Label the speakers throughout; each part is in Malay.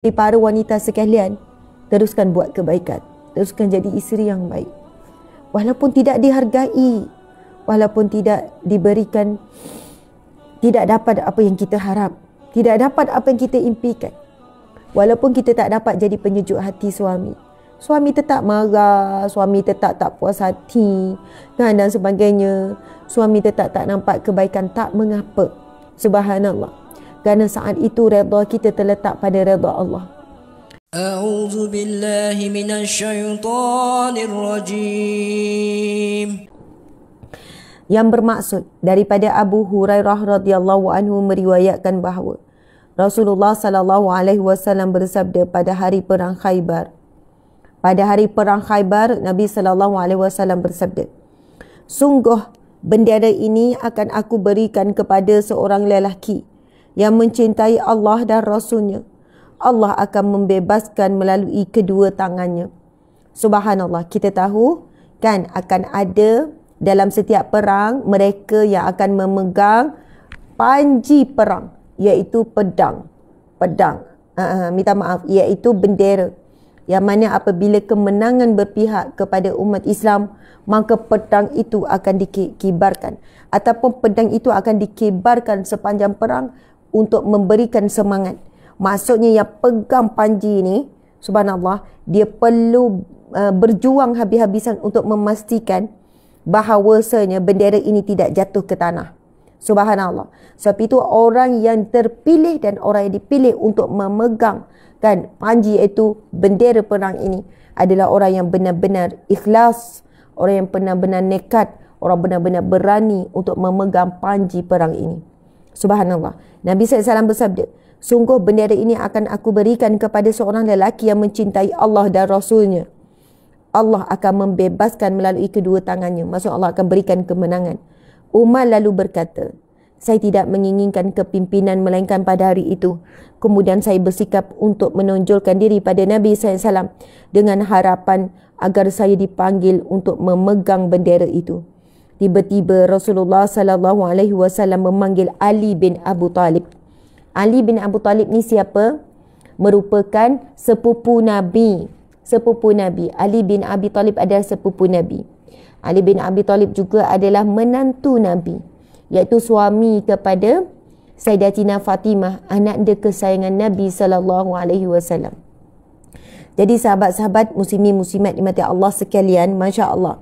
Speaker 1: para wanita sekalian, teruskan buat kebaikan, teruskan jadi isteri yang baik. Walaupun tidak dihargai, walaupun tidak diberikan, tidak dapat apa yang kita harap, tidak dapat apa yang kita impikan, walaupun kita tak dapat jadi penyejuk hati suami, suami tetap marah, suami tetap tak puas hati dan sebagainya, suami tetap tak nampak kebaikan, tak mengapa. Subhanallah. Kerana saat itu redha kita terletak pada redha Allah.
Speaker 2: A'udzu billahi minasyaitonir rajim.
Speaker 1: Yang bermaksud daripada Abu Hurairah radhiyallahu anhu meriwayatkan bahawa Rasulullah sallallahu alaihi wasallam bersabda pada hari perang Khaybar. Pada hari perang Khaybar, Nabi sallallahu alaihi wasallam bersabda, "Sungguh bendera ini akan aku berikan kepada seorang lelaki yang mencintai Allah dan Rasulnya. Allah akan membebaskan melalui kedua tangannya." Subhanallah, kita tahu kan akan ada dalam setiap perang mereka yang akan memegang panji perang, iaitu pedang. Minta maaf, iaitu bendera. Yang mana apabila kemenangan berpihak kepada umat Islam, maka pedang itu akan dikibarkan. Ataupun pedang itu akan dikibarkan sepanjang perang untuk memberikan semangat. Maksudnya yang pegang panji ni, subhanallah, dia perlu berjuang habis-habisan untuk memastikan bahawasanya bendera ini tidak jatuh ke tanah. Subhanallah. Sebab itu orang yang terpilih dan orang yang dipilih untuk memegang kan panji iaitu bendera perang ini adalah orang yang benar-benar ikhlas, orang yang benar-benar nekat, orang benar-benar berani untuk memegang panji perang ini. Subhanallah. Nabi SAW bersabda, "Sungguh bendera ini akan aku berikan kepada seorang lelaki yang mencintai Allah dan Rasulnya. Allah akan membebaskan melalui kedua tangannya." Maksud Allah akan berikan kemenangan. Umar lalu berkata, "Saya tidak menginginkan kepimpinan melainkan pada hari itu. Kemudian saya bersikap untuk menonjolkan diri pada Nabi SAW dengan harapan agar saya dipanggil untuk memegang bendera itu." Tiba-tiba Rasulullah SAW memanggil Ali bin Abu Talib. Ali bin Abu Talib ni siapa? Merupakan sepupu Nabi. Sepupu Nabi. Ali bin Abi Talib adalah sepupu Nabi. Ali bin Abi Talib juga adalah menantu Nabi, iaitu suami kepada Sayyidatina Fatimah, anak dia kesayangan Nabi SAW. Jadi sahabat-sahabat muslimin muslimat dimati Allah sekalian, Masya Allah,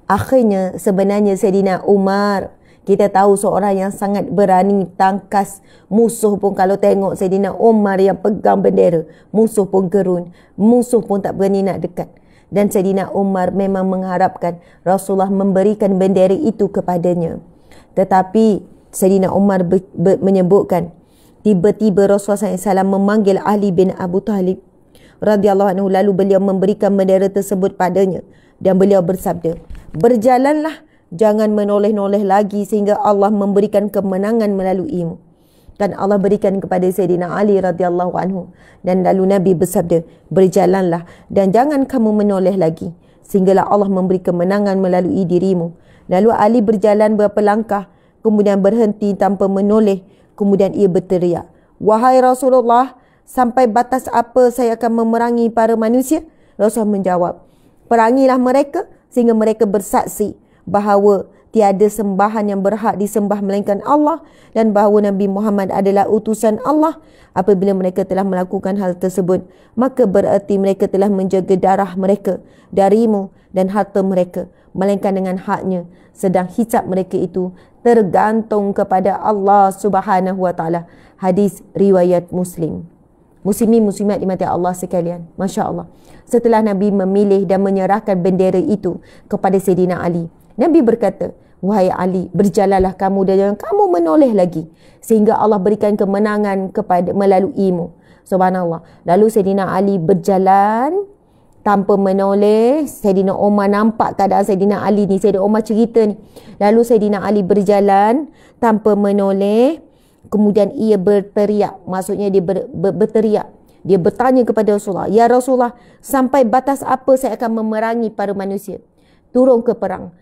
Speaker 1: akhirnya sebenarnya Sayyidina Umar, kita tahu seorang yang sangat berani, tangkas. Musuh pun kalau tengok Sayyidina Umar yang pegang bendera, musuh pun gerun, musuh pun tak berani nak dekat. Dan Sayyidina Umar memang mengharapkan Rasulullah memberikan bendera itu kepadanya. Tetapi Sayyidina Umar menyebutkan, tiba-tiba Rasulullah SAW memanggil Ali bin Abu Talib radhiyallahu anhu, lalu beliau memberikan bendera tersebut padanya dan beliau bersabda, "Berjalanlah, jangan menoleh-noleh lagi sehingga Allah memberikan kemenangan melaluimu." Dan Allah berikan kepada Sayyidina Ali radhiyallahu anhu. Dan lalu Nabi bersabda, "Berjalanlah dan jangan kamu menoleh lagi sehinggalah Allah memberi kemenangan melalui dirimu." Lalu Ali berjalan beberapa langkah, kemudian berhenti tanpa menoleh. Kemudian ia berteriak, "Wahai Rasulullah, sampai batas apa saya akan memerangi para manusia?" Rasul menjawab, "Perangilah mereka sehingga mereka bersaksi bahawa tiada sembahan yang berhak disembah melainkan Allah dan bahawa Nabi Muhammad adalah utusan Allah. Apabila mereka telah melakukan hal tersebut, maka bererti mereka telah menjaga darah mereka darimu dan harta mereka, melainkan dengan haknya. Sedang hisab mereka itu tergantung kepada Allah Subhanahu wa taala." Hadis riwayat Muslim. Muslimin muslimat dimati Allah sekalian, Masya Allah. Setelah Nabi memilih dan menyerahkan bendera itu kepada Sayyidina Ali, Nabi berkata, "Wahai Ali, berjalanlah kamu dan jangan kamu menoleh lagi sehingga Allah berikan kemenangan kepada melaluimu." Subhanallah. Lalu Sayyidina Ali berjalan tanpa menoleh. Sayyidina Umar nampak keadaan Sayyidina Ali ni. Sayyidina Umar cerita ni. Lalu Sayyidina Ali berjalan tanpa menoleh. Kemudian ia berteriak. Maksudnya dia berteriak. Dia bertanya kepada Rasulullah, "Ya Rasulullah, sampai batas apa saya akan memerangi para manusia? Turun ke perang."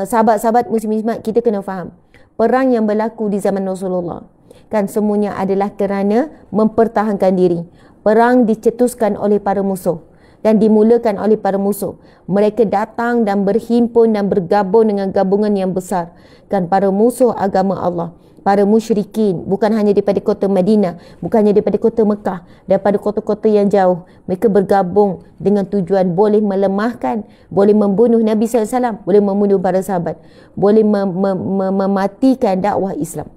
Speaker 1: Sahabat-sahabat muslimat, kita kena faham perang yang berlaku di zaman Rasulullah Kan semuanya adalah kerana mempertahankan diri. Perang dicetuskan oleh para musuh dan dimulakan oleh para musuh. Mereka datang dan berhimpun dan bergabung dengan gabungan yang besar. Kan para musuh agama Allah, para musyrikin, bukan hanya daripada kota Madinah, bukan hanya daripada kota Mekah, daripada kota-kota yang jauh. Mereka bergabung dengan tujuan boleh melemahkan, boleh membunuh Nabi SAW, boleh membunuh para sahabat, boleh mematikan dakwah Islam.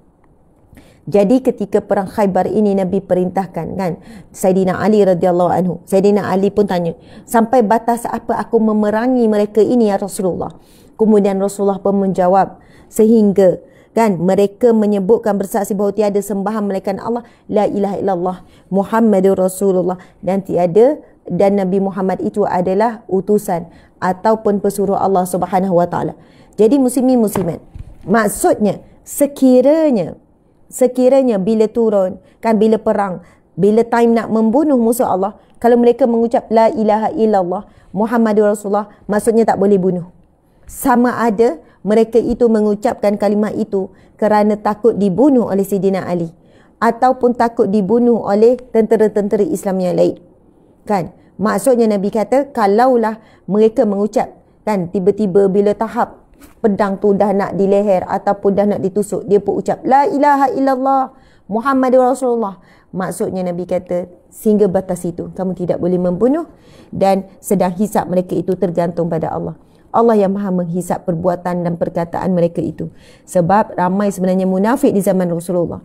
Speaker 1: Jadi ketika perang Khaybar ini Nabi perintahkan, kan, Saidina Ali radhiyallahu anhu. Saidina Ali pun tanya, sampai batas apa aku memerangi mereka ini ya Rasulullah? Kemudian Rasulullah pun menjawab, sehingga, kan, mereka menyebutkan bersaksi bahawa tiada sembahan melainkan Allah, la ilaha illallah Muhammadur Rasulullah, dan Nabi Muhammad itu adalah utusan ataupun pesuruh Allah Subhanahu wa taala. Jadi muslimin muslimat, maksudnya sekiranya bila turun, kan, bila perang, bila time nak membunuh musuh Allah, kalau mereka mengucap la ilaha illallah Muhammadur Rasulullah, maksudnya tak boleh bunuh. Sama ada mereka itu mengucapkan kalimah itu kerana takut dibunuh oleh Sayyidina Ali ataupun takut dibunuh oleh tentera-tentera Islam yang lain. Kan? Maksudnya Nabi kata, kalaulah mereka mengucap, kan, tiba-tiba bila tahap pedang tu dah nak di leher ataupun dah nak ditusuk, dia pun ucap la ilaha illallah Muhammadur Rasulullah, maksudnya Nabi kata sehingga batas itu kamu tidak boleh membunuh, dan sedang hisab mereka itu tergantung pada Allah. Allah yang maha menghisap perbuatan dan perkataan mereka itu. Sebab ramai sebenarnya munafik di zaman Rasulullah,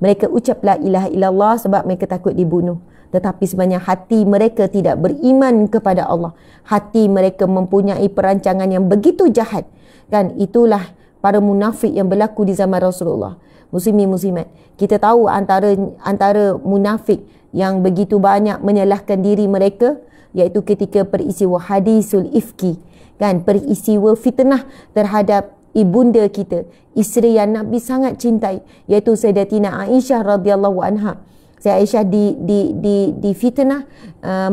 Speaker 1: mereka ucap la ilaha illallah sebab mereka takut dibunuh, tetapi sebenarnya hati mereka tidak beriman kepada Allah. Hati mereka mempunyai perancangan yang begitu jahat. Kan, itulah para munafik yang berlaku di zaman Rasulullah. Muslimin muslimat, kita tahu antara munafik yang begitu banyak menyalahkan diri mereka, iaitu ketika peristiwa hadisul ifki, kan, peristiwa fitnah terhadap ibunda kita, isteri yang Nabi sangat cintai, iaitu Sayyidatina Aisyah radhiyallahu anha. Aisyah di fitnah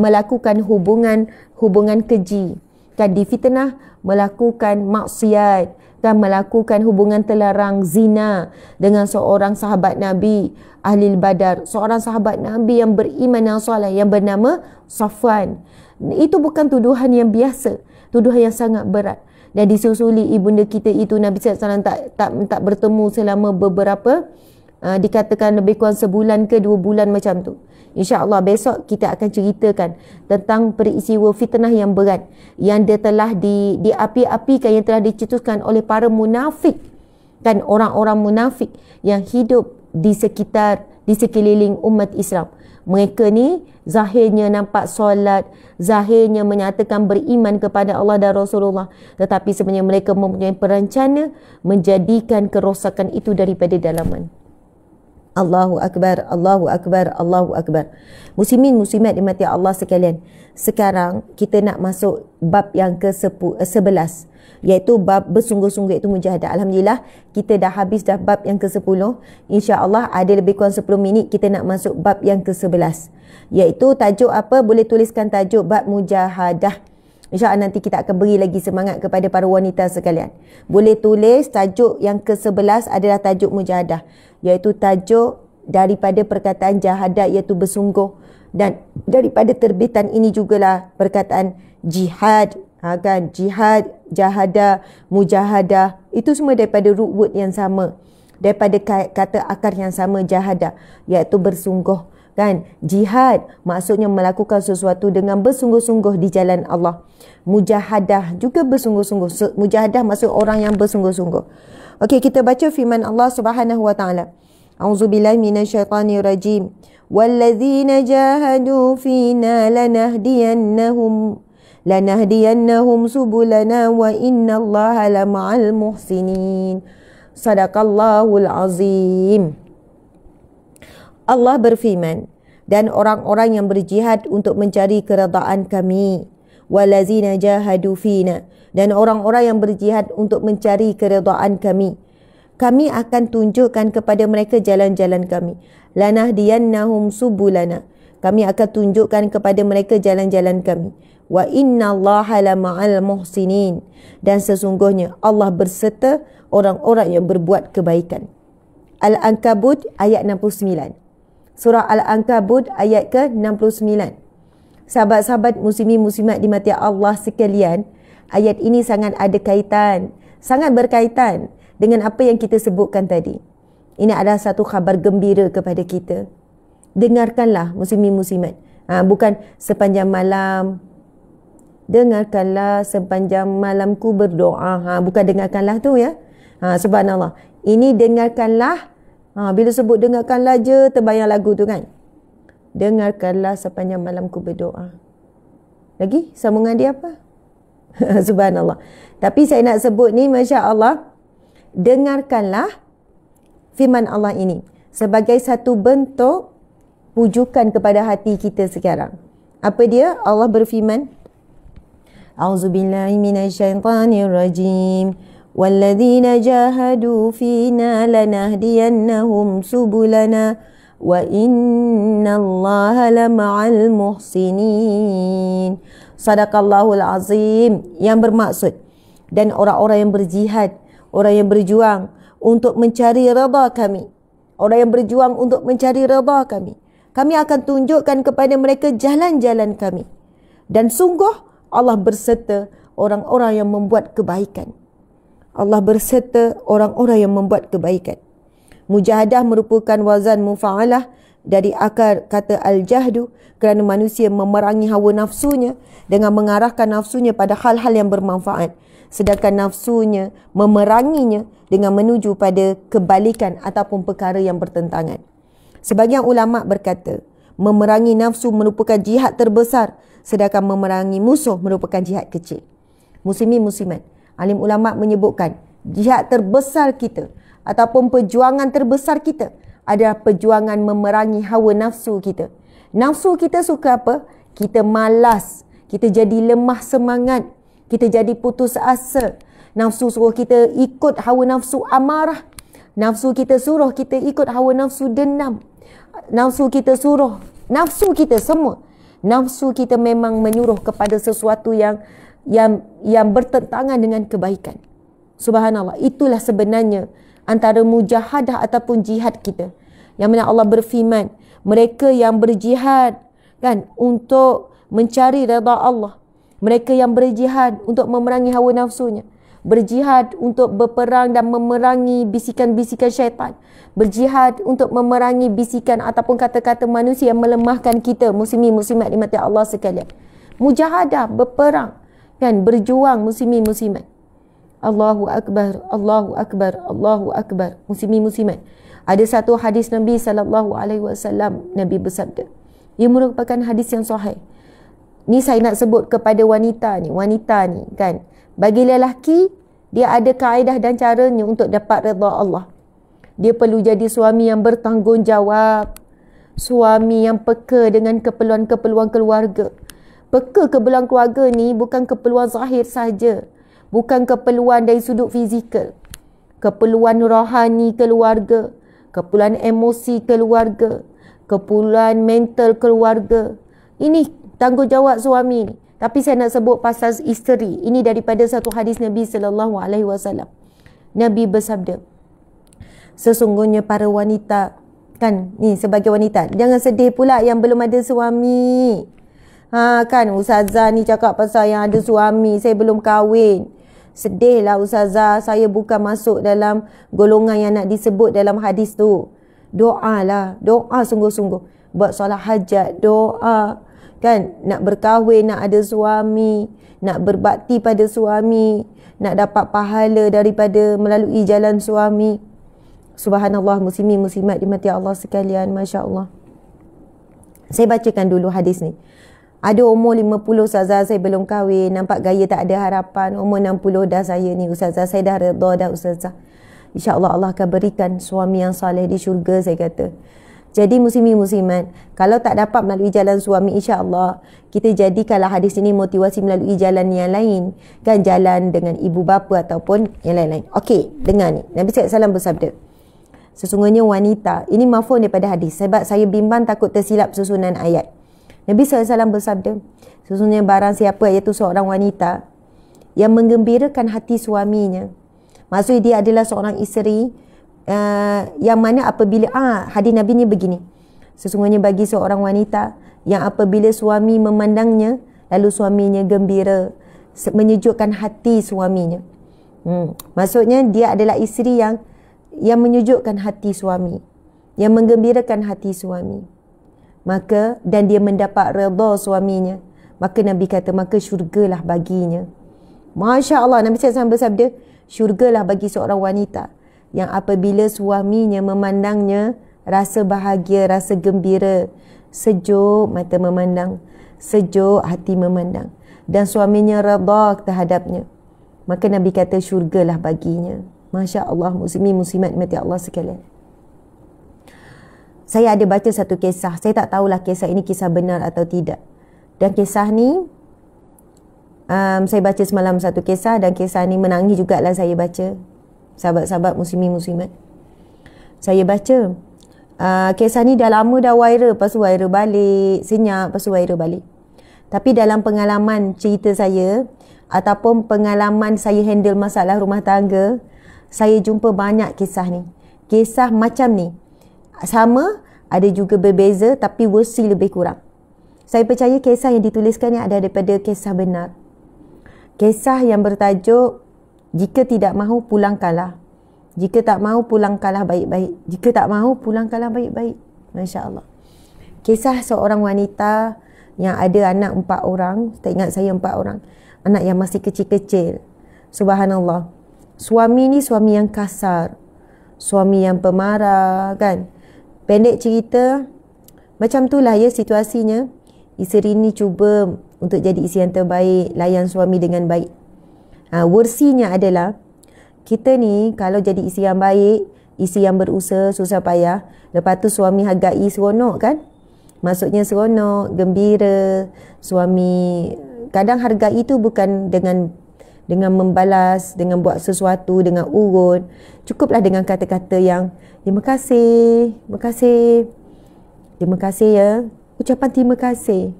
Speaker 1: melakukan hubungan keji, kan, di fitnah melakukan maksiat, kan, melakukan hubungan terlarang, zina dengan seorang sahabat Nabi ahli Badar, seorang sahabat Nabi yang beriman yang soleh yang bernama Safwan. Itu bukan tuduhan yang biasa, tuduhan yang sangat berat, dan disusuli ibunda kita itu Nabi SAW tak bertemu selama beberapa dikatakan lebih kurang sebulan ke 2 bulan macam tu. InsyaAllah besok kita akan ceritakan tentang peristiwa fitnah yang berat yang dia telah diapi-apikan, yang telah dicetuskan oleh para munafik, kan, orang-orang munafik yang hidup di sekeliling umat Islam. Mereka ni zahirnya nampak solat, zahirnya menyatakan beriman kepada Allah dan Rasulullah, tetapi sebenarnya mereka mempunyai perencana menjadikan kerosakan itu daripada dalaman. Allahu Akbar, Allahu Akbar, Allahu Akbar. Muslimin muslimat dimati Allah sekalian, sekarang kita nak masuk bab yang ke-11, iaitu bab bersungguh-sungguh, iaitu mujahadah. Alhamdulillah kita dah habis dah bab yang ke-10. InsyaAllah ada lebih kurang 10 minit kita nak masuk bab yang ke-11, iaitu tajuk apa? Boleh tuliskan tajuk bab mujahadah. InsyaAllah nanti kita akan beri lagi semangat kepada para wanita sekalian. Boleh tulis tajuk yang ke-11 adalah tajuk mujahadah, iaitu tajuk daripada perkataan jahadah, iaitu bersungguh, dan daripada terbitan ini jugalah perkataan jihad, kan, jihad, jahadah, mujahadah, itu semua daripada root word yang sama, daripada kata akar yang sama, jahadah, iaitu bersungguh, kan. Jihad maksudnya melakukan sesuatu dengan bersungguh-sungguh di jalan Allah. Mujahadah juga bersungguh-sungguh. Mujahadah maksud orang yang bersungguh-sungguh. Okey, kita baca firman Allah Subhanahu wa taala. A'udzubillahi minasyaitonirrajim. Walladzina jahadu fina lanahdiyannahum subulana wa innallaha lama'al muhsinin. Sadaqallahul azim. Allah berfirman, dan orang-orang yang berjihad untuk mencari keredaan kami, walazina jahadu fina, dan orang-orang yang berjihad untuk mencari keredaan kami, kami akan tunjukkan kepada mereka jalan-jalan kami. Lanahdiyannahum subulana, kami akan tunjukkan kepada mereka jalan-jalan kami. Wa innallaha lama'al muhsinin, dan sesungguhnya Allah berserta orang-orang yang berbuat kebaikan. Al-Ankabut ayat 69. Surah Al-Ankabut ayat ke-69. Sahabat-sahabat muslimin muslimat dimati Allah sekalian, ayat ini sangat ada kaitan, sangat berkaitan dengan apa yang kita sebutkan tadi. Ini adalah satu khabar gembira kepada kita. Dengarkanlah muslimin muslimat. Bukan sepanjang malam. Dengarkanlah sepanjang malamku berdoa. Bukan dengarkanlah tu ya. Subhanallah. Ini dengarkanlah. Bila sebut dengarkanlah je, terbayang lagu tu kan. Dengarkanlah sepanjang malamku berdoa. Lagi sambungan dia apa? Subhanallah. Tapi saya nak sebut ni, Masya Allah, dengarkanlah firman Allah ini sebagai satu bentuk pujukan kepada hati kita sekarang. Apa dia? Allah berfirman, A'udzubillahi minasyaitanirrajim. Walladzina jahadu fina lanahdiyannahum subulana wa innallaha lama'al muhsinin. Sadaqallahul azim. Yang bermaksud, dan orang-orang yang berjihad, orang yang berjuang untuk mencari redha kami, orang yang berjuang untuk mencari redha kami, kami akan tunjukkan kepada mereka jalan-jalan kami. Dan sungguh Allah berserta orang-orang yang membuat kebaikan. Allah berserta orang-orang yang membuat kebaikan. Mujahadah merupakan wazan mufa'alah dari akar kata al-jahdu, kerana manusia memerangi hawa nafsunya dengan mengarahkan nafsunya pada hal-hal yang bermanfaat, sedangkan nafsunya memeranginya dengan menuju pada kebalikan ataupun perkara yang bertentangan. Sebagian ulama berkata, memerangi nafsu merupakan jihad terbesar, sedangkan memerangi musuh merupakan jihad kecil. Muslimin muslimat, alim ulama menyebutkan jihad terbesar kita ataupun perjuangan terbesar kita adalah perjuangan memerangi hawa nafsu kita. Nafsu kita suka apa? Kita malas, kita jadi lemah semangat, kita jadi putus asa. Nafsu suruh kita ikut hawa nafsu amarah. Nafsu kita suruh kita ikut hawa nafsu dendam. Nafsu kita suruh, nafsu kita semua. Nafsu kita memang menyuruh kepada sesuatu yang bertentangan dengan kebaikan. Subhanallah, itulah sebenarnya antara mujahadah ataupun jihad kita. Yang mana Allah berfirman, mereka yang berjihad kan untuk mencari redha Allah, mereka yang berjihad untuk memerangi hawa nafsunya, berjihad untuk berperang dan memerangi bisikan-bisikan syaitan, berjihad untuk memerangi bisikan ataupun kata-kata manusia yang melemahkan kita, muslimin muslimat dimati Allah sekalian. Mujahadah, berperang kan, berjuang muslimin muslimat. Allahu akbar, Allahu akbar, Allahu akbar. Muslimin muslimat, ada satu hadis Nabi SAW, Nabi bersabda, ia merupakan hadis yang sahih. Ni saya nak sebut kepada wanita ni kan, bagi lelaki dia ada kaedah dan caranya untuk dapat redha Allah. Dia perlu jadi suami yang bertanggungjawab, suami yang peka dengan keperluan-keperluan keluarga. Peka keperluan keluarga ni bukan keperluan zahir saja, bukan keperluan dari sudut fizikal, keperluan rohani keluarga, keperluan emosi keluarga, keperluan mental keluarga. Ini tanggungjawab suami ni. Tapi saya nak sebut pasal isteri. Ini daripada satu hadis Nabi SAW. Nabi bersabda, sesungguhnya para wanita, kan, ni sebagai wanita, jangan sedih pula yang belum ada suami. Kan Ustazah ni cakap pasal yang ada suami, saya belum kahwin. Sedihlah Ustazah, saya bukan masuk dalam golongan yang nak disebut dalam hadis tu. Doalah, doa sungguh-sungguh. Buat solat hajat, doa. Kan, nak berkahwin, nak ada suami, nak berbakti pada suami, nak dapat pahala daripada melalui jalan suami. Subhanallah, muslimin muslimat dimati Allah sekalian, Masya Allah. Saya bacakan dulu hadis ni. Ada umur 50 Ustazah, saya belum kahwin, nampak gaya tak ada harapan. Umur 60 dah saya ni Ustazah, saya dah redha dah Ustazah. InsyaAllah Allah akan berikan suami yang saleh di syurga, saya kata. Jadi muslimin muslimat, kalau tak dapat melalui jalan suami, insyaAllah kita jadikanlah hadis ini motivasi melalui jalan yang lain. Kan, jalan dengan ibu bapa ataupun yang lain-lain. Okey, dengar ni. Nabi SAW bersabda, sesungguhnya wanita, ini mafhum daripada hadis, sebab saya bimbang takut tersilap susunan ayat. Nabi SAW bersabda, sesungguhnya barang siapa, iaitu seorang wanita yang menggembirakan hati suaminya, maksudnya dia adalah seorang isteri, yang mana apabila hadis Nabi ni begini, sesungguhnya bagi seorang wanita yang apabila suami memandangnya lalu suaminya gembira, menyejukkan hati suaminya. Maksudnya dia adalah isteri yang menyejukkan hati suami, yang menggembirakan hati suami. Maka dan dia mendapat redha suaminya, maka Nabi kata maka syurgalah baginya. Masya Allah, Nabi SAW bersabda, syurgalah bagi seorang wanita yang apabila suaminya memandangnya rasa bahagia, rasa gembira, sejuk mata memandang, sejuk hati memandang, dan suaminya redha terhadapnya, maka Nabi kata syurgalah baginya. Masya Allah, muslimin muslimat mati Allah sekalian. Saya ada baca satu kisah, saya tak tahulah kisah ini kisah benar atau tidak. Dan kisah ni saya baca semalam satu kisah, dan kisah ni menangis jugalah saya baca. Sahabat-sahabat muslimin muslimat, saya baca kisah ni dah lama dah viral, lepas tu viral balik, senyap, lepas tu viral balik. Tapi dalam pengalaman cerita saya ataupun pengalaman saya handle masalah rumah tangga, saya jumpa banyak kisah ni. Kisah macam ni sama, ada juga berbeza, tapi versi lebih kurang. Saya percaya kisah yang dituliskan ni ada daripada kisah benar. Kisah yang bertajuk jika tidak mahu pulangkanlah. Jika tak mahu pulangkanlah baik-baik. Jika tak mahu pulangkanlah baik-baik. Masya Allah. Kisah seorang wanita yang ada anak 4 orang. Tak ingat saya 4 orang. Anak yang masih kecil-kecil. Subhanallah. Suami ni suami yang kasar. Suami yang pemarah, kan. Pendek cerita, macam itulah ya situasinya. Isteri ni cuba untuk jadi isteri yang terbaik, layan suami dengan baik. Versinya adalah, kita ni kalau jadi isteri yang baik, isteri yang berusaha, susah payah, lepas tu suami hargai seronok, kan. Maksudnya seronok, gembira. Suami kadang hargai itu bukan dengan membalas, dengan buat sesuatu, dengan urut. Cukuplah dengan kata-kata yang terima kasih, terima kasih, terima kasih ya. Ucapan terima kasih.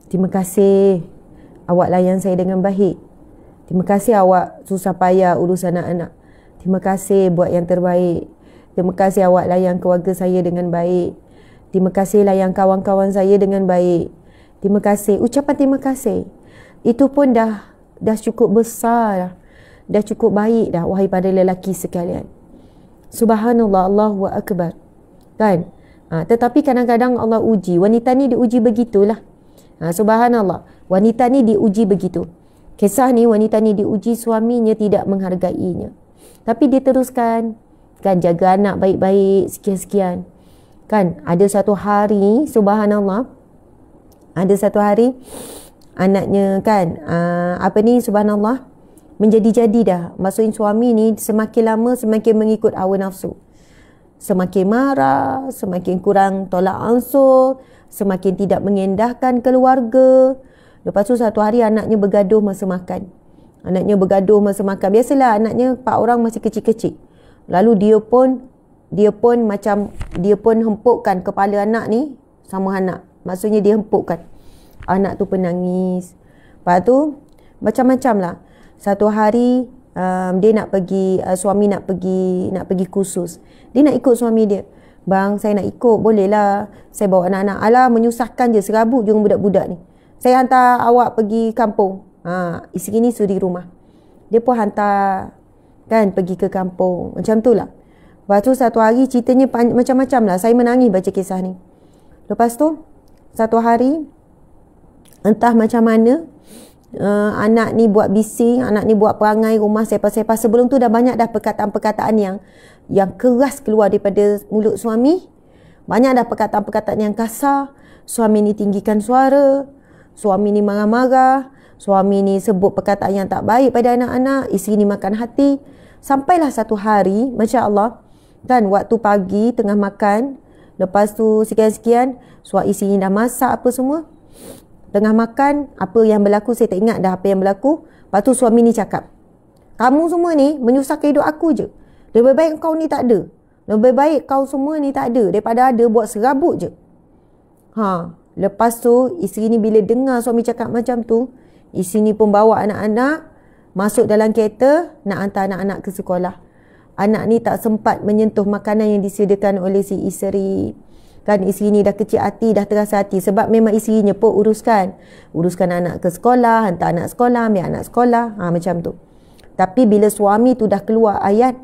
Speaker 1: Terima kasih awak layan saya dengan baik. Terima kasih awak susah payah urus anak-anak. Terima kasih buat yang terbaik. Terima kasih awak layan keluarga saya dengan baik. Terima kasih layan kawan-kawan saya dengan baik. Terima kasih. Ucapan terima kasih itu pun dah cukup besar dah cukup baik dah, wahai para lelaki sekalian. Subhanallah, Allahu Akbar, kan. Tetapi kadang-kadang Allah uji wanita ni, diuji begitulah. Subhanallah, wanita ni diuji begitu. Kisah ni, wanita ni diuji suaminya tidak menghargainya, tapi dia teruskan, kan, jaga anak baik-baik, sekian-sekian, kan. Ada satu hari, subhanallah, ada satu hari anaknya, kan, subhanallah, menjadi-jadi dah. Maksudnya suami ni semakin lama semakin mengikut hawa nafsu. Semakin marah, semakin kurang tolak ansur, semakin tidak mengendahkan keluarga. Lepas tu satu hari anaknya bergaduh masa makan. Biasalah anaknya 4 orang masih kecil-kecil. Lalu dia pun hempukkan kepala anak ni sama anak. Maksudnya dia hempukkan. Anak tu penangis. Lepas tu macam-macam lah. Satu hari dia nak pergi, suami nak pergi kursus. Dia nak ikut suami dia. Bang, saya nak ikut, boleh lah. Saya bawa anak-anak. Alah, menyusahkan je, serabut je budak-budak ni. Saya hantar awak pergi kampung. Isteri ni suri rumah. Dia pun hantar, kan, pergi ke kampung. Macam tu lah. Lepas tu satu hari ceritanya macam-macam lah. Saya menangis baca kisah ni. Lepas tu satu hari, entah macam mana, anak ni buat bising, anak ni buat perangai rumah sepas-sepas. Sebelum tu dah banyak dah perkataan-perkataan yang keras keluar daripada mulut suami. Banyak dah perkataan-perkataan yang kasar. Suami ni tinggikan suara, suami ni marah-marah, suami ni sebut perkataan yang tak baik pada anak-anak, isteri ni makan hati. Sampailah satu hari, Masya Allah, kan, waktu pagi tengah makan, lepas tu sekian-sekian, suami isteri ni dah masak apa semua. Tengah makan, apa yang berlaku saya tak ingat dah apa yang berlaku. Lepas tu suami ni cakap, kamu semua ni menyusahkan hidup aku je. Lebih baik kau ni tak ada. Lebih baik kau semua ni tak ada daripada ada buat serabut je. Lepas tu isteri ni bila dengar suami cakap macam tu, isteri ni pun bawa anak-anak masuk dalam kereta nak hantar anak-anak ke sekolah. anak ni tak sempat menyentuh makanan yang disediakan oleh si isteri. Kan isteri ni dah kecil hati, dah terasa hati. Sebab memang isterinya pun uruskan anak ke sekolah, hantar anak sekolah, ambil anak sekolah, macam tu. Tapi bila suami tu dah keluar ayat,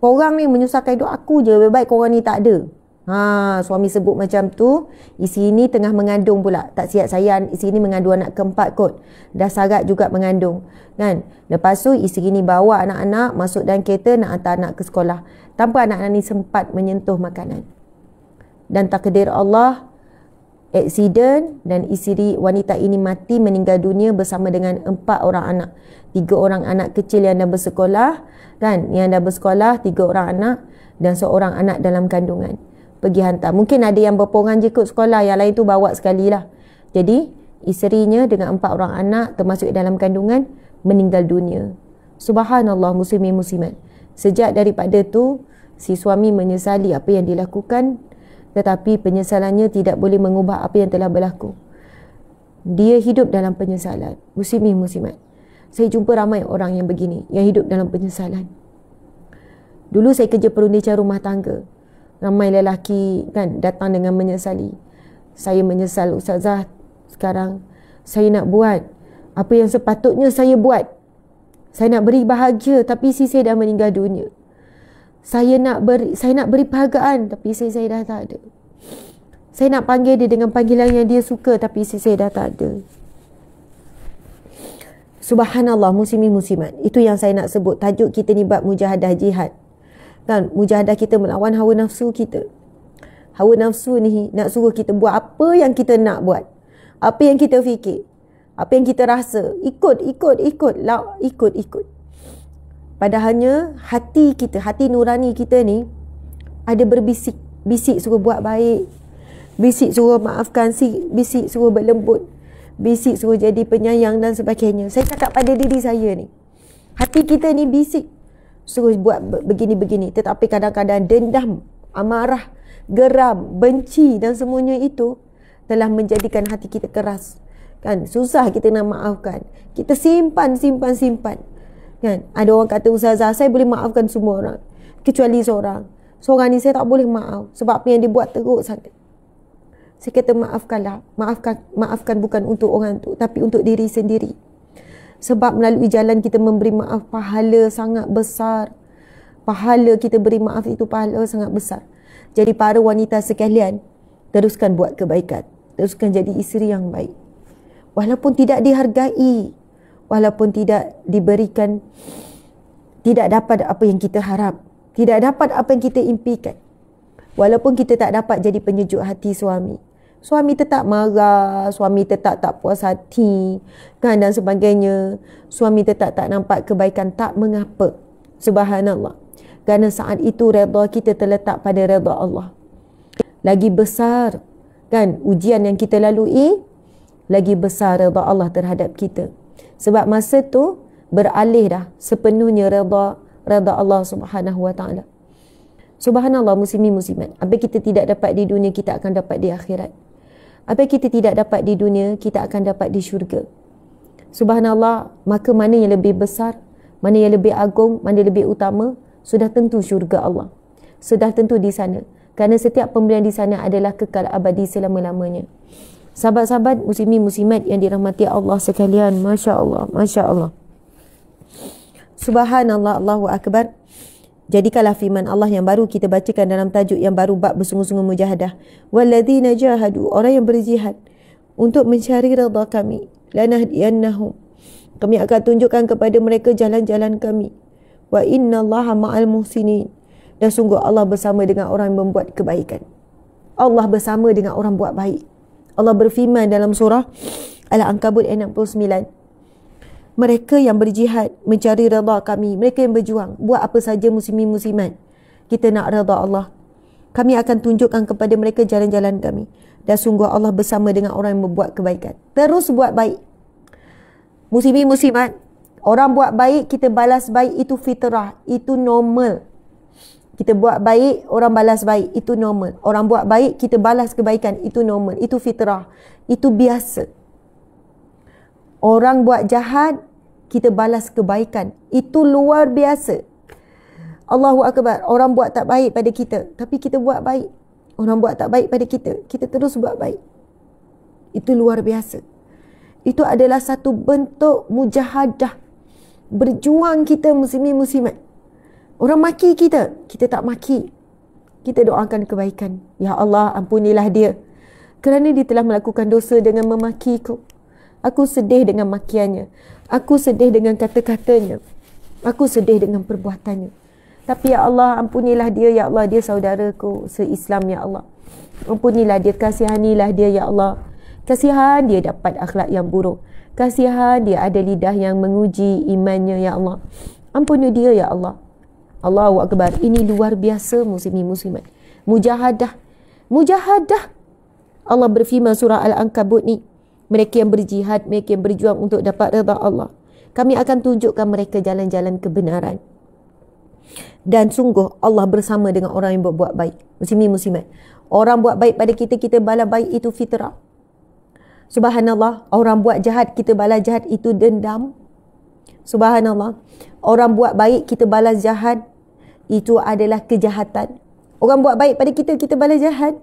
Speaker 1: korang ni menyusahkan hidup aku je, lebih baik korang ni tak ada. Suami sebut macam tu, isteri ni tengah mengandung pula. Tak siap sayang, isteri ni mengandung anak keempat kot. Dah sarat juga mengandung. Kan? Lepas tu isteri ni bawa anak-anak masuk dalam kereta nak hantar anak ke sekolah. Tanpa anak-anak ni sempat menyentuh makanan. Dan takdir Allah, aksiden dan isteri wanita ini mati meninggal dunia bersama dengan 4 orang anak. 3 orang anak kecil yang dah bersekolah, kan? Yang dah bersekolah, 3 orang anak dan seorang anak dalam kandungan. Pergi hantar. Mungkin ada yang berporangan je kot sekolah, yang lain tu bawa sekali lah. Jadi isterinya dengan 4 orang anak termasuk dalam kandungan meninggal dunia. Subhanallah, muslimin muslimat. Sejak daripada tu si suami menyesali apa yang dilakukan, tetapi penyesalannya tidak boleh mengubah apa yang telah berlaku. Dia hidup dalam penyesalan. Muslimin muslimat, saya jumpa ramai orang yang begini, yang hidup dalam penyesalan. Dulu saya kerja perundikan rumah tangga, ramai lelaki kan datang dengan menyesali. Saya menyesal Ustazah, sekarang saya nak buat apa yang sepatutnya saya buat. Saya nak beri bahagia, tapi isteri saya dah meninggal dunia. Saya nak beri penghargaan, tapi isteri saya dah tak ada. Saya nak panggil dia dengan panggilan yang dia suka, tapi isteri saya dah tak ada. Subhanallah, muslimin muslimat. Itu yang saya nak sebut. Tajuk kita ni bab mujahadah jihad. Kan? Mujahadah kita melawan hawa nafsu kita. Hawa nafsu ni nak suruh kita buat apa yang kita nak buat. Apa yang kita fikir. Apa yang kita rasa. Ikut. Padahalnya hati kita, hati nurani kita ni ada berbisik. Bisik suruh buat baik. Bisik suruh maafkan, bisik suruh berlembut. Bisik suruh jadi penyayang dan sebagainya. Saya cakap pada diri saya ni, hati kita ni bisik suruh buat begini-begini. Tetapi kadang-kadang dendam, amarah, geram, benci dan semuanya itu telah menjadikan hati kita keras. Kan? Susah kita nak maafkan. Kita simpan. Kan? Ada orang kata, Ustazah, saya boleh maafkan semua orang kecuali seorang ni saya tak boleh maaf sebab apa yang dia buat teruk sangat. Saya kata maafkanlah. Maafkan bukan untuk orang tu, tapi untuk diri sendiri. Sebab melalui jalan kita memberi maaf, pahala sangat besar. Pahala kita beri maaf itu pahala sangat besar. Jadi para wanita sekalian, teruskan buat kebaikan. Teruskan jadi isteri yang baik. Walaupun tidak dihargai, walaupun tidak diberikan, tidak dapat apa yang kita harap, tidak dapat apa yang kita impikan, walaupun kita tak dapat jadi penyejuk hati suami, suami tetap marah, suami tetap tak puas hati, kan, dan sebagainya, suami tetap tak nampak kebaikan, tak mengapa. Subhanallah, kerana saat itu redha kita terletak pada redha Allah. Lagi besar kan ujian yang kita lalui, lagi besar redha Allah terhadap kita. Sebab masa tu beralih dah sepenuhnya redha Allah Subhanahu wa taala. Subhanallah, muslimin muslimat. Apa kita tidak dapat di dunia, kita akan dapat di akhirat. Apa kita tidak dapat di dunia, kita akan dapat di syurga. Subhanallah, maka mana yang lebih besar, mana yang lebih agung, mana yang lebih utama, sudah tentu syurga Allah. Sudah tentu di sana. Kerana setiap pemberian di sana adalah kekal abadi selama-lamanya. Sahabat-sahabat muslimin muslimat yang dirahmati Allah sekalian, Masya Allah, Masya Allah. Subhanallah, Allahu Akbar. Jadikanlah firman Allah yang baru kita bacakan dalam tajuk yang baru bab bersungguh-sungguh mujahadah. Walladzina jahadu, orang yang berjihad untuk mencari redha kami, lanahdiyannahum, kami akan tunjukkan kepada mereka jalan-jalan kami. Wa innallaha ma'al muhsinin, dan sungguh Allah bersama dengan orang yang membuat kebaikan. Allah bersama dengan orang buat baik. Allah berfirman dalam surah Al-Ankabut ayat 69. Mereka yang berjihad mencari redha kami, mereka yang berjuang, buat apa saja muslimin muslimat, kita nak redha Allah, kami akan tunjukkan kepada mereka jalan-jalan kami. Dan sungguh Allah bersama dengan orang yang membuat kebaikan. Terus buat baik. Muslimin muslimat, orang buat baik, kita balas baik, itu fitrah, itu normal. Kita buat baik, orang balas baik, itu normal. Orang buat baik, kita balas kebaikan, itu normal, itu fitrah, itu biasa. Orang buat jahat, kita balas kebaikan, itu luar biasa. Allahu Akbar. Orang buat tak baik pada kita, tapi kita buat baik. Orang buat tak baik pada kita, kita terus buat baik. Itu luar biasa. Itu adalah satu bentuk mujahadah. Berjuang kita muslimin muslimat. Orang maki kita, kita tak maki. Kita doakan kebaikan. Ya Allah, ampunilah dia, kerana dia telah melakukan dosa dengan memakiku. Aku sedih dengan makiannya. Aku sedih dengan kata-katanya. Aku sedih dengan perbuatannya. Tapi ya Allah, ampunilah dia. Ya Allah, dia saudaraku se-Islam. Ya Allah, ampunilah dia. Kasihanilah dia. Ya Allah, kasihan dia dapat akhlak yang buruk. Kasihan dia ada lidah yang menguji imannya. Ya Allah, ampuni dia. Ya Allah. Allahu Akbar. Ini luar biasa muslimin muslimat. Mujahadah. Mujahadah. Allah berfirman surah Al-Ankabut ni, mereka yang berjihad, mereka yang berjuang untuk dapat redha Allah, kami akan tunjukkan mereka jalan-jalan kebenaran. Dan sungguh Allah bersama dengan orang yang berbuat baik. Muslimin muslimat, orang buat baik pada kita, kita balas baik, itu fitrah. Subhanallah. Orang buat jahat, kita balas jahat, itu dendam. Subhanallah. Orang buat baik, kita balas jahat, itu adalah kejahatan. Orang buat baik pada kita, kita balas jahat.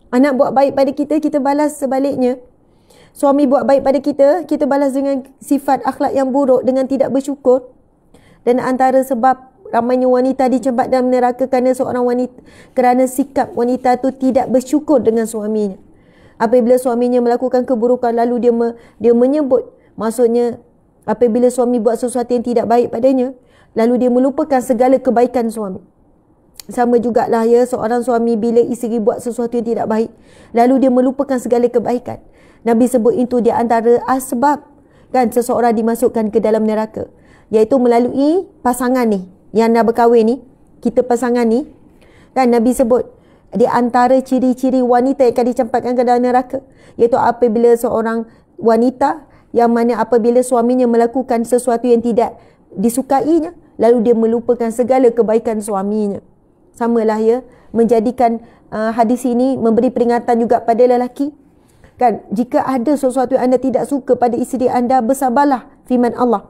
Speaker 1: Anak buat baik pada kita, kita balas sebaliknya. Suami buat baik pada kita, kita balas dengan sifat akhlak yang buruk, dengan tidak bersyukur. Dan antara sebab ramainya wanita dicempat dalam neraka kerana seorang wanita, kerana sikap wanita tu tidak bersyukur dengan suaminya. Apabila suaminya melakukan keburukan, lalu dia menyebut, maksudnya apabila suami buat sesuatu yang tidak baik padanya, lalu dia melupakan segala kebaikan suami. Sama jugalah ya, seorang suami bila isteri buat sesuatu yang tidak baik, lalu dia melupakan segala kebaikan. Nabi sebut itu di antara asbab kan seseorang dimasukkan ke dalam neraka, iaitu melalui pasangan ni yang dah berkahwin ni, kita pasangan ni kan. Nabi sebut di antara ciri-ciri wanita yang akan dicampakkan ke dalam neraka, iaitu apabila seorang wanita yang mana apabila suaminya melakukan sesuatu yang tidak disukainya, lalu dia melupakan segala kebaikan suaminya. Samalah ya, menjadikan hadis ini memberi peringatan juga pada lelaki kan, jika ada sesuatu yang anda tidak suka pada isteri anda, bersabarlah, firman Allah.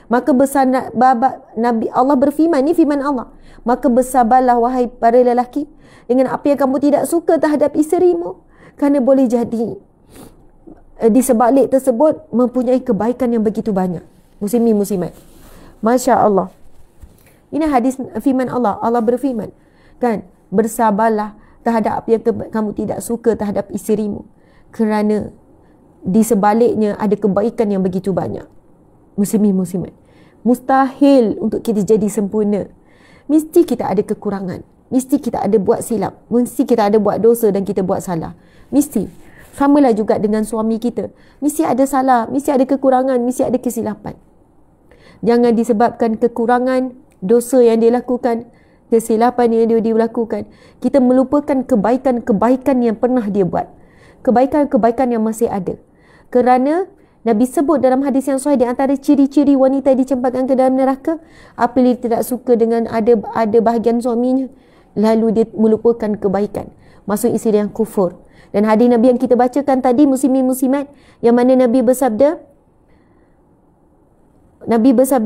Speaker 1: Maka Nabi Allah berfirman, ni firman Allah, maka bersabarlah wahai para lelaki dengan apa yang kamu tidak suka terhadap isterimu, kerana boleh jadi di sebalik tersebut mempunyai kebaikan yang begitu banyak. Muslimin muslimat, Masya Allah. Ini hadis firman Allah. Allah berfirman kan, bersabarlah terhadap apa yang kamu tidak suka terhadap isterimu, kerana di sebaliknya ada kebaikan yang begitu banyak. Muslimin muslimat, mustahil untuk kita jadi sempurna. Mesti kita ada kekurangan, mesti kita ada buat silap, mesti kita ada buat dosa dan kita buat salah. Mesti. Samalah juga dengan suami kita, mesti ada salah, mesti ada kekurangan, mesti ada kesilapan. Jangan disebabkan kekurangan, dosa yang dia lakukan, kesilapan yang dia lakukan, kita melupakan kebaikan-kebaikan yang pernah dia buat, kebaikan-kebaikan yang masih ada. Kerana Nabi sebut dalam hadis yang sahih, di antara ciri-ciri wanita yang dicampakkan ke dalam neraka, apabila tidak suka dengan ada bahagian suaminya, lalu dia melupakan kebaikan, maksud isteri yang kufur. Dan hadis Nabi yang kita bacakan tadi, muslimin muslimat, yang mana Nabi bersabda,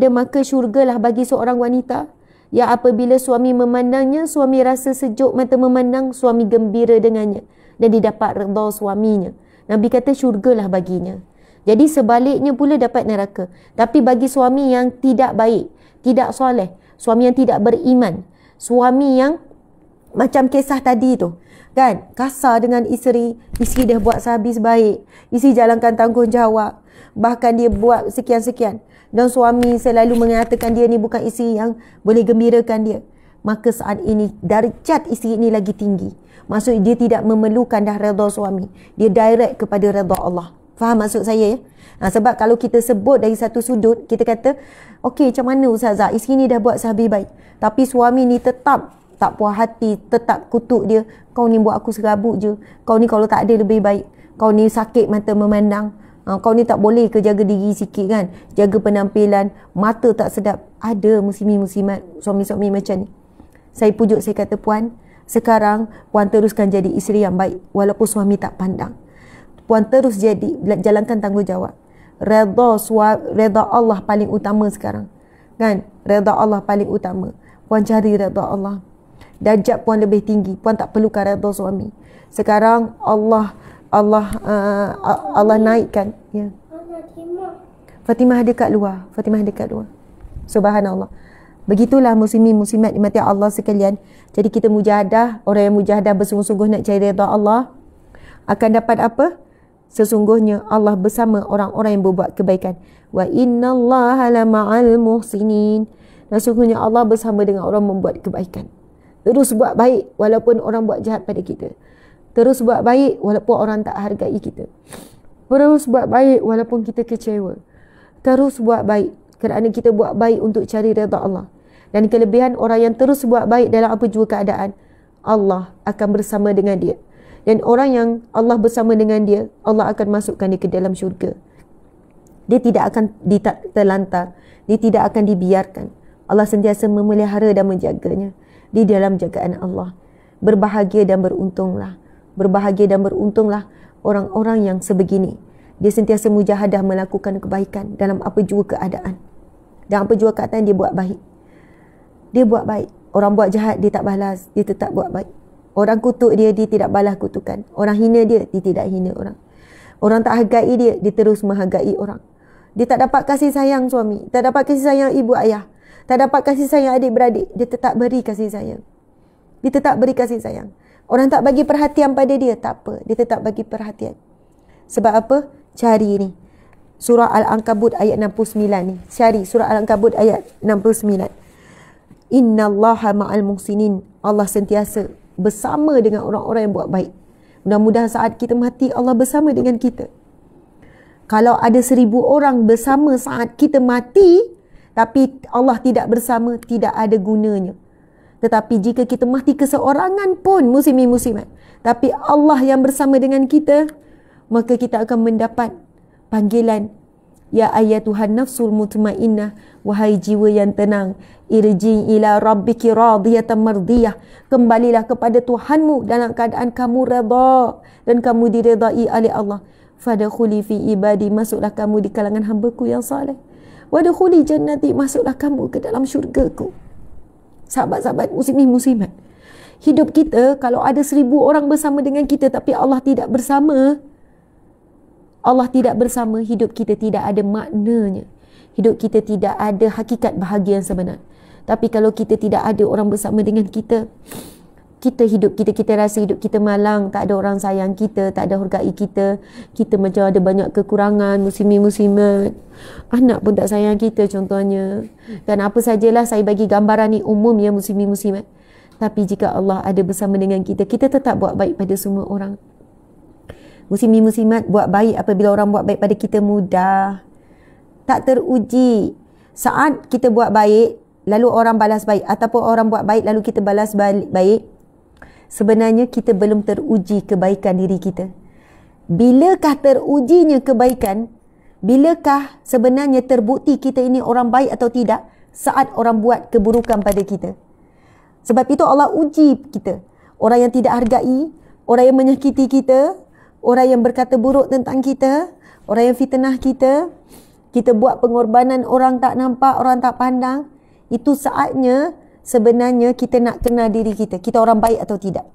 Speaker 1: maka syurgalah bagi seorang wanita yang apabila suami memandangnya, suami rasa sejuk mata memandang, suami gembira dengannya dan didapat redha suaminya. Nabi kata syurgalah baginya. Jadi sebaliknya pula dapat neraka. Tapi bagi suami yang tidak baik, tidak soleh, suami yang tidak beriman, suami yang macam kisah tadi tu kan, kasar dengan isteri dah buat sehabis baik, isteri jalankan tanggungjawab, bahkan dia buat sekian-sekian, dan suami selalu mengatakan dia ni bukan isteri yang boleh gembirakan dia, maka saat ini darjat isteri ini lagi tinggi. Maksud dia tidak memerlukan dah redha suami, dia direct kepada redha Allah. Faham maksud saya ya? Sebab kalau kita sebut dari satu sudut, kita kata okey, macam mana Ustazah, isteri ni dah buat sehabis baik, tapi suami ni tetap tak puas hati, tetap kutuk dia, kau ni buat aku serabut je, kau ni kalau tak ada lebih baik, kau ni sakit mata memandang, kau ni tak boleh ke jaga diri sikit kan, jaga penampilan, mata tak sedap. Ada muslimin muslimat, suami-suami macam ni. Saya pujuk, saya kata, puan, sekarang puan teruskan jadi isteri yang baik walaupun suami tak pandang. Puan terus jalankan tanggungjawab. Redha Allah paling utama sekarang kan, redha Allah paling utama. puan cari redha Allah. Darjat puan lebih tinggi, puan tak perlukan redha suami. Sekarang Allah naikkan, ya. Fatimah ada kat luar. Subhanallah. Begitulah muslimin muslimat dimati Allah sekalian. Jadi kita mujahadah, orang yang mujahadah bersungguh-sungguh nak cari redha Allah akan dapat apa? Sesungguhnya Allah bersama orang-orang yang berbuat kebaikan. Wa innallaha lama'al muhsinin. Dan sesungguhnya Allah bersama dengan orang membuat kebaikan. Terus buat baik walaupun orang buat jahat pada kita. Terus buat baik walaupun orang tak hargai kita. Terus buat baik walaupun kita kecewa. Terus buat baik kerana kita buat baik untuk cari redha Allah. Dan kelebihan orang yang terus buat baik dalam apa jua keadaan, Allah akan bersama dengan dia. Dan orang yang Allah bersama dengan dia, Allah akan masukkan dia ke dalam syurga. Dia tidak akan terlantar. Dia tidak akan dibiarkan. Allah sentiasa memelihara dan menjaganya di dalam jagaan Allah. Berbahagia dan beruntunglah. Berbahagia dan beruntunglah orang-orang yang sebegini. Dia sentiasa mujahadah melakukan kebaikan dalam apa jua keadaan. Dan apa jua keadaan dia buat baik. Dia buat baik. Orang buat jahat dia tak balas, dia tetap buat baik. Orang kutuk dia tidak balas kutukan. Orang hina dia tidak hina orang. Orang tak hargai dia terus menghargai orang. Dia tak dapat kasih sayang suami, tak dapat kasih sayang ibu ayah, tak dapat kasih sayang adik-beradik, dia tetap beri kasih sayang. Dia tetap beri kasih sayang. Orang tak bagi perhatian pada dia, tak apa, dia tetap bagi perhatian. Sebab apa? Cari ni. Surah Al-Ankabut ayat 69 ni. Cari surah Al-Ankabut ayat 69. Innallaha ma'al muhsinin. Allah sentiasa bersama dengan orang-orang yang buat baik. Mudah-mudahan saat kita mati Allah bersama dengan kita. Kalau ada 1000 orang bersama saat kita mati tapi Allah tidak bersama, tidak ada gunanya. Tetapi jika kita mati keseorangan pun muslimin muslimat, tapi Allah yang bersama dengan kita, maka kita akan mendapat panggilan, ya ayyatuhan nafsul mutmainnah, wahai jiwa yang tenang, irji ila rabbiki radiyatan mardiyah, kembalilah kepada Tuhanmu dalam keadaan kamu redha dan kamu diredai oleh Allah. Fadkhuli fi ibadi, masuklah kamu di kalangan hamba-Ku yang saleh. Wadkhuli jannati, masuklah kamu ke dalam syurga-Ku. Sahabat-sahabat muslimin muslimat, hidup kita kalau ada 1000 orang bersama dengan kita tapi Allah tidak bersama, hidup kita tidak ada maknanya. Hidup kita tidak ada hakikat bahagia yang sebenar. Tapi kalau kita tidak ada orang bersama dengan kita, kita rasa hidup kita malang, tak ada orang sayang kita, tak ada hargai kita, kita macam ada banyak kekurangan, muslimin muslimat. Anak pun tak sayang kita contohnya. Dan apa sajalah saya bagi gambaran ni umum ya muslimin muslimat. Tapi jika Allah ada bersama dengan kita, kita tetap buat baik pada semua orang. Muslimin muslimat, buat baik apabila orang buat baik pada kita mudah, tak teruji. Saat kita buat baik lalu orang balas baik, ataupun orang buat baik lalu kita balas baik, sebenarnya kita belum teruji kebaikan diri kita. Bilakah terujinya kebaikan? Bilakah sebenarnya terbukti kita ini orang baik atau tidak? Saat orang buat keburukan pada kita. Sebab itu Allah uji kita. Orang yang tidak hargai, orang yang menyakiti kita, orang yang berkata buruk tentang kita, orang yang fitnah kita, kita buat pengorbanan orang tak nampak, orang tak pandang. Itu saatnya sebenarnya kita nak kenal diri kita. Kita orang baik atau tidak.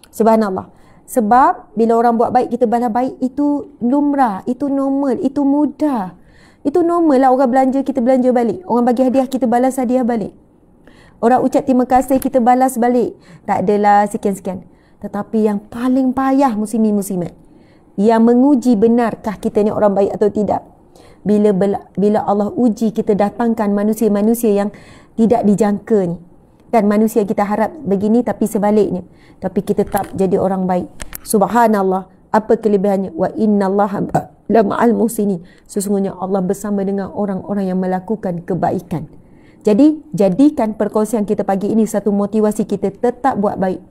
Speaker 1: Subhanallah. Sebab bila orang buat baik, kita balas baik, itu lumrah, itu normal, itu mudah. Itu normal lah. Orang belanja, kita belanja balik. Orang bagi hadiah, kita balas hadiah balik. Orang ucap terima kasih, kita balas balik. Tak adalah sekian-sekian. Tetapi yang paling payah muslimin muslimat, yang menguji benarkah kita ni orang baik atau tidak, bila Allah uji, kita datangkan manusia-manusia yang tidak dijangka ni. Kan manusia kita harap begini tapi sebaliknya. Tapi kita tetap jadi orang baik. Subhanallah. Apa kelebihannya? Wa innallaha lama'al muhsinin. Sesungguhnya Allah bersama dengan orang-orang yang melakukan kebaikan. Jadi, jadikan perkongsian kita pagi ini satu motivasi kita tetap buat baik.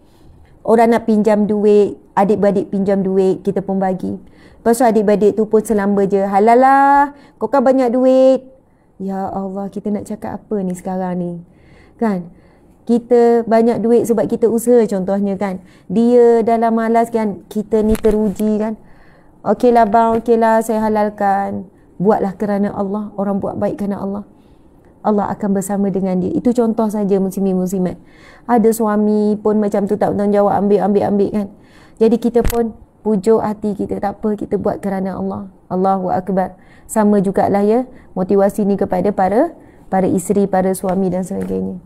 Speaker 1: Orang nak pinjam duit, adik-beradik pinjam duit, kita pun bagi. Lepas tu adik-beradik tu pun selamba je. Halalah, kau kan banyak duit. Ya Allah, kita nak cakap apa ni sekarang ni? Kan? Kita banyak duit sebab kita usaha contohnya kan. Dia dalam malas kan, kita ni teruji kan. Okeylah bang, okeylah saya halalkan. Buatlah kerana Allah. Orang buat baik kerana Allah. Allah akan bersama dengan dia. Itu contoh saja muslimin-muslimat. Ada suami pun macam tu tak bertanggungjawab, ambil kan. Jadi kita pun pujuk hati kita, tak apa, kita buat kerana Allah. Allahu Akbar. Sama jugalah ya motivasi ni kepada para isteri, para suami dan sebagainya.